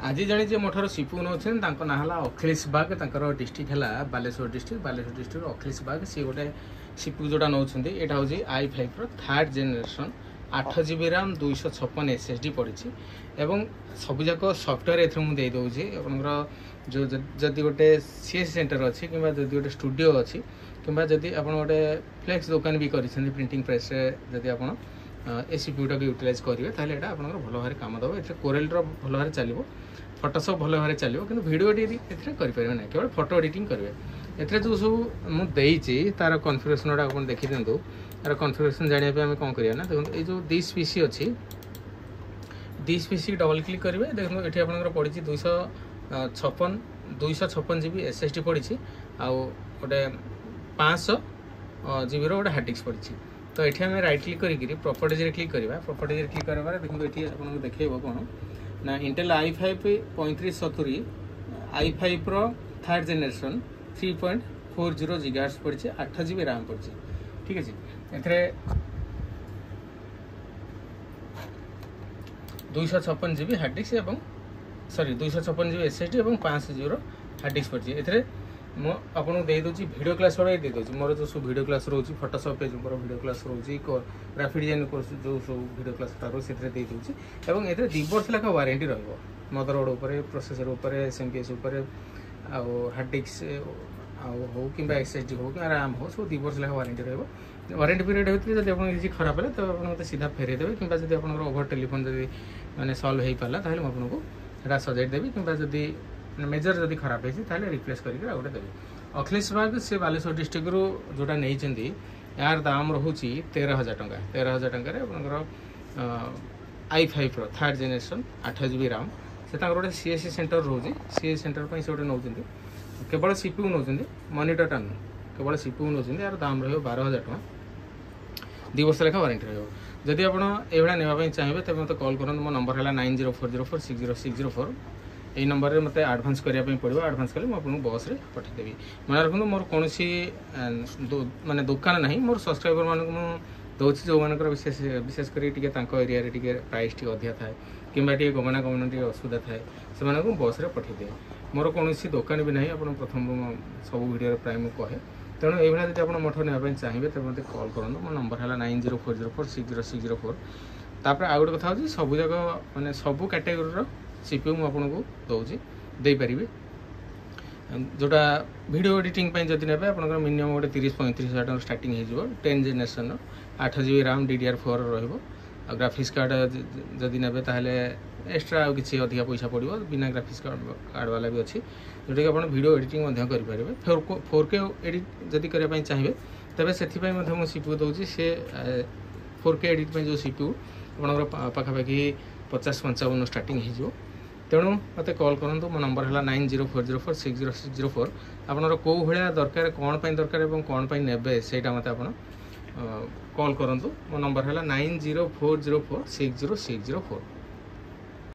आज जानी जे मोठर सीपू नौ ना है अखिलेश बाग डिस्ट्रिक्ट है बालेश्वर डिस्ट्रिक्ट अखिलेश बाग सी गोटे सीपू जोटा नौ यहाँ हूँ i5 third generation 8 GB RAM 256 SSD पड़ी एवं सबूक सफ्टवेयर ए दूसरी आपंकर जो जदि गोटे सीएस सेंटर अच्छी कि गोटे स्टूडियो अच्छी कि जदि आप गोटे फ्लेक्स दुकान भी कर प्रिंटिंग प्रेस जदि आप ए सीपीयूटा यूटिलाइज करेंगे ताहले एटा आपनकर भल भाव काम दब ए कोरेल भल भाव चलो फोटोशॉप भल भाव चलो कि वीडियो एडिटिंग करेंगे ना केवल फोटो एडिटिंग करेंगे ए जो सब मुझे तार कन्फिगरेशन गुड़ा आप देखी दिखाँ तार कन्फिगरेशन जानापी आम कौन करना देखो ये जो दिस पीसी अच्छी दिस पीसी डबल क्लिक करेंगे देखो ये आप पड़ी 256 GB SSD पड़ी आउ गोटे 500 GB रोटे हार्ड डिस्क पड़ी तो ये आम राइट क्लिक करी प्रॉपर्टीज क्लिक करवा प्रॉपर्टीज क्लिक कर देखो ये आपको देखेब कौन ना इंटेल i5 3570 i5 रो थर्ड जेनेरेशन 3.40 GHz पड़ी 8 GB RAM पड़ी ठीक है ए 256 GB हार्ड डिस्क एवं सॉरी 256 GB SSD और 500 GB हार्ड डिस्क पड़ी ए आपको दे दूसरी वीडियो क्लास वाला दे दूसरी मोर जो सब वीडियो क्लास रोचे फोटोशॉप पेज वीडियो क्लास रोचे ग्राफिक डिजाइन कोर्स जो सब वीडियो क्लास रोचे दे दूसरी और ये 2 वर्ष लेखा वारंटी रदरबोर्ड उपर प्रोसेसर उपर SMPS उपर हार्ड डिस्क हो कि SSD हो कि RAM हो सब 2 वर्ष लेखा वारंटी वारंटी पीरियड होती है जब किसी खराब है तो आप सीधा फेरे देवे कि जब आप ओभर टेलीफोन जब मैंने सल्व हो पाला ताहले आपको यहाँ सजाई देवी कि जब मेजर जदि खराब है रिप्लेस करके गोटे देवी अखिलेश बाग से बालेश्वर डिस्ट्रिक्ट रू जोटा नहीं यार दाम रोचे 13,000 टंका 13,000 टकर i5 third generation 8 GB RAM से गोटे CSC सेंटर रोचे CSC सेंटर पर से गोटे नौ केवल CPU नौ मॉनिटर टा केवल CPU नौ यार दाम रहा 12,000 टका 2 वर्ष लेखा वारंटी रही आप नापी चाहिए तब मतलब कॉल करूँ मो नंबर है 9040460604 यही नंबर में मतलब आडभांस करने पड़ो आडभांस कले मुझे बस में पठेदेवी मन रखु मोर कौन माने दुकान ना मोर सब्सक्राइबर मानक दूसरी जो मान विशेषकर एरिया टे प्राइस टी अधिका थाए कि गमनागमन टी असुविधा थाए से बस में पठेदे मोर कौन दुकान भी ना आप प्रथम सब वीडियो प्राय मुझे कहे तेणु ये जब आप मोठो नापी चाहिए तब मतलब कॉल करूँ मो नंबर है 9040460604 तापर आउ गोटे कथा हूँ सब जाक मैंने सबू कैटेगोरी CPU मुझे दूसरी दे पारि जोटा वीडियो एडिटिंग जब ने आप मिनिमम गोटे 30-35 हज़ार स्टार्टिंग हो 10 generation 8 GB RAM DDR4 graphics card जदि ने एक्सट्रा आउ कि अधिका पैसा पड़ो बिना ग्राफिक्स कार्ड वाला भी अच्छी जोटा कि आप वीडियो एडिटिंग करेंगे 4K एडिट जदि करने चाहिए तेज से CPU दूसरी से 4K एडिट जो CPU आप पाखापाखि 50-55 स्टार्टिंग हो तेणु मत कॉल करूँ मो नंबर है 9040460604 आपनर कौ भाया दरकार कौन दरकार और कौन ने से मत आप कॉल करूँ मो नंबर है 9040460604।